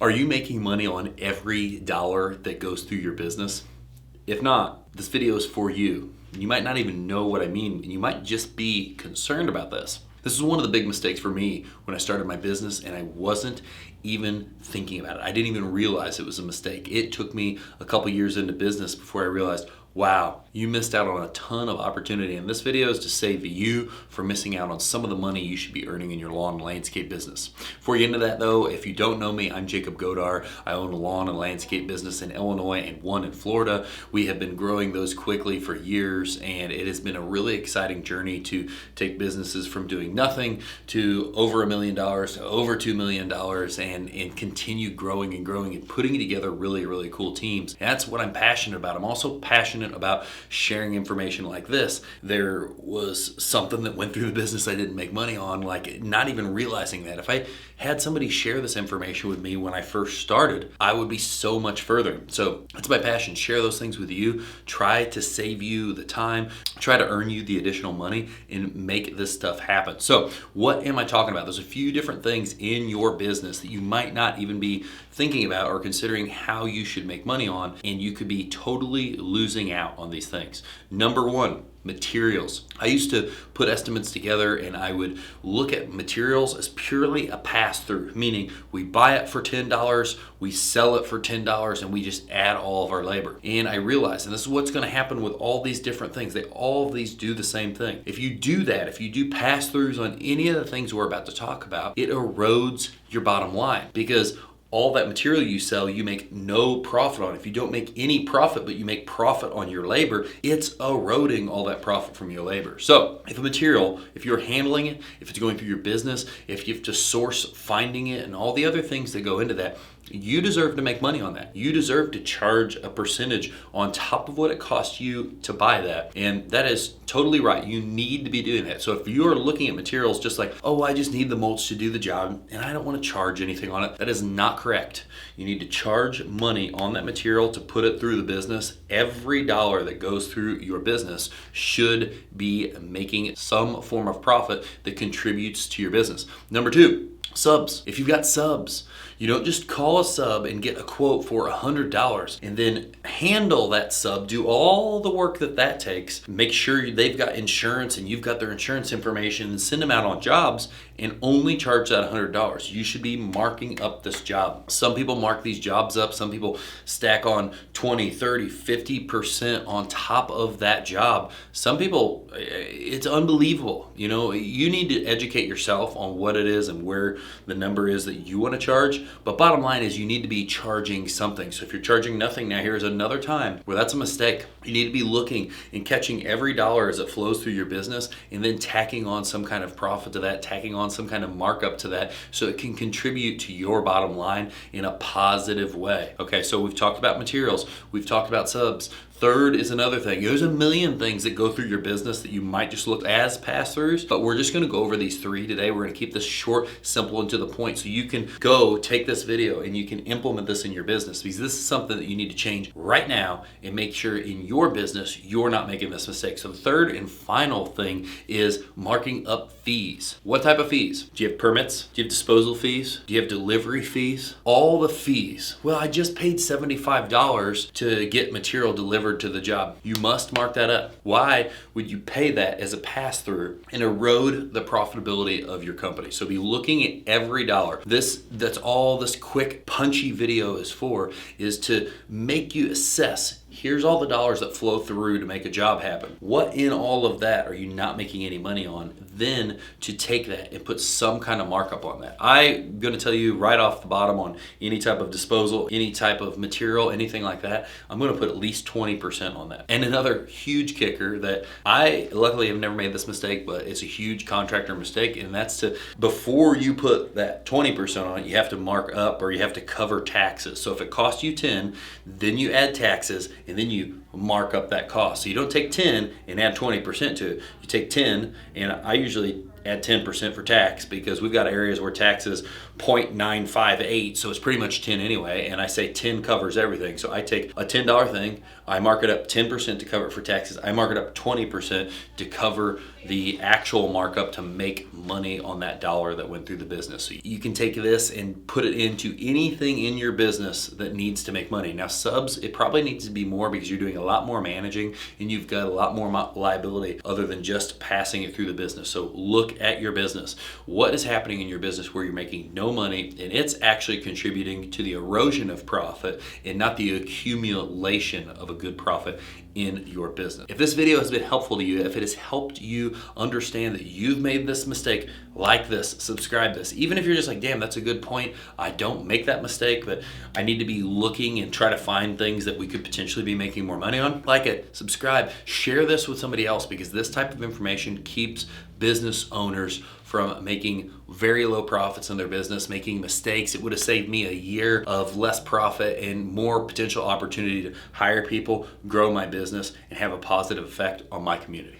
Are you making money on every dollar that goes through your business? If not, this video is for you. You might not even know what I mean, and you might just be concerned about this. This is one of the big mistakes for me when I started my business, and I wasn't even thinking about it. I didn't even realize it was a mistake. It took me a couple years into business before I realized, wow, you missed out on a ton of opportunity. And this video is to save you from missing out on some of the money you should be earning in your lawn and landscape business. Before you get into that though, if you don't know me, I'm Jacob Godar. I own a lawn and landscape business in Illinois and one in Florida. We have been growing those quickly for years, and it has been a really exciting journey to take businesses from doing nothing to over $1 million to over $2 million and continue growing and growing and putting together really, really cool teams. And that's what I'm passionate about. I'm also passionate about sharing information like this. There was something that went through the business I didn't make money on, like not even realizing that. If I had somebody share this information with me when I first started, I would be so much further. So that's my passion. Share those things with you. Try to save you the time. Try to earn you the additional money and make this stuff happen. So what am I talking about? There's a few different things in your business that you might not even be thinking about or considering how you should make money on, and you could be totally losing out on these things. Number one, materials. I used to put estimates together and I would look at materials as purely a pass-through, meaning we buy it for $10, we sell it for $10, and we just add all of our labor. And I realized, and this is what's going to happen with all these different things, all of these do the same thing. If you do that, if you do pass-throughs on any of the things we're about to talk about, it erodes your bottom line, because all that material you sell, you make no profit on. If you don't make any profit, but you make profit on your labor, it's eroding all that profit from your labor. So if a material, if you're handling it, if it's going through your business, if you have to source finding it and all the other things that go into that, you deserve to make money on that. You deserve to charge a percentage on top of what it costs you to buy that. And that is totally right. You need to be doing that. So if you are looking at materials just like, oh, I just need the mulch to do the job and I don't want to charge anything on it, that is not correct. You need to charge money on that material to put it through the business. Every dollar that goes through your business should be making some form of profit that contributes to your business. Number two, subs. If you've got subs, you don't just call a sub and get a quote for $100 and then handle that sub, do all the work that takes, make sure they've got insurance and you've got their insurance information, and send them out on jobs and only charge that $100. You should be marking up this job. Some people mark these jobs up. Some people stack on 20, 30, 50% on top of that job. Some people, it's unbelievable. You know, you need to educate yourself on what it is and where the number is that you want to charge. But bottom line is you need to be charging something. So if you're charging nothing, now here's another time where that's a mistake. You need to be looking and catching every dollar as it flows through your business and then tacking on some kind of profit to that, tacking on some kind of markup to that so it can contribute to your bottom line in a positive way. Okay, so we've talked about materials, we've talked about subs. Third is another thing. There's a million things that go through your business that you might just look as pass-throughs, but we're just going to go over these three today. We're going to keep this short, simple, and to the point so you can go take this video and you can implement this in your business, because this is something that you need to change right now and make sure in your business you're not making this mistake. So the third and final thing is marking up fees. What type of fees? Do you have permits? Do you have disposal fees? Do you have delivery fees? All the fees. Well, I just paid $75 to get material delivered to the job. You must mark that up. Why would you pay that as a pass-through and erode the profitability of your company? So be looking at every dollar. That's all this quick punchy video is for, is to make you assess, here's all the dollars that flow through to make a job happen. What in all of that are you not making any money on? Then to take that and put some kind of markup on that. I'm going to tell you right off the bottom on any type of disposal, any type of material, anything like that, I'm going to put at least 20% on that. And another huge kicker that I luckily have never made this mistake, but it's a huge contractor mistake, and that's to, before you put that 20% on it, you have to mark up or you have to cover taxes. So if it costs you 10, then you add taxes and then you mark up that cost. So you don't take 10 and add 20% to it. You take 10, and I usually add 10% for tax, because we've got areas where taxes 0.958, so it's pretty much 10 anyway, and I say 10 covers everything. So I take a $10 thing, I mark it up 10% to cover it for taxes, I mark it up 20% to cover the actual markup to make money on that dollar that went through the business. So you can take this and put it into anything in your business that needs to make money. Now subs, it probably needs to be more because you're doing a lot more managing and you've got a lot more liability other than just passing it through the business. So look at your business. What is happening in your business where you're making no money and it's actually contributing to the erosion of profit and not the accumulation of a good profit in your business. If this video has been helpful to you, if it has helped you understand that you've made this mistake, like this, subscribe this. Even if you're just like, damn, that's a good point. I don't make that mistake, but I need to be looking and try to find things that we could potentially be making more money on. Like it, subscribe, share this with somebody else because this type of information keeps business owners from making very low profits in their business, making mistakes. It would have saved me a year of less profit and more potential opportunity to hire people, grow my business, and have a positive effect on my community.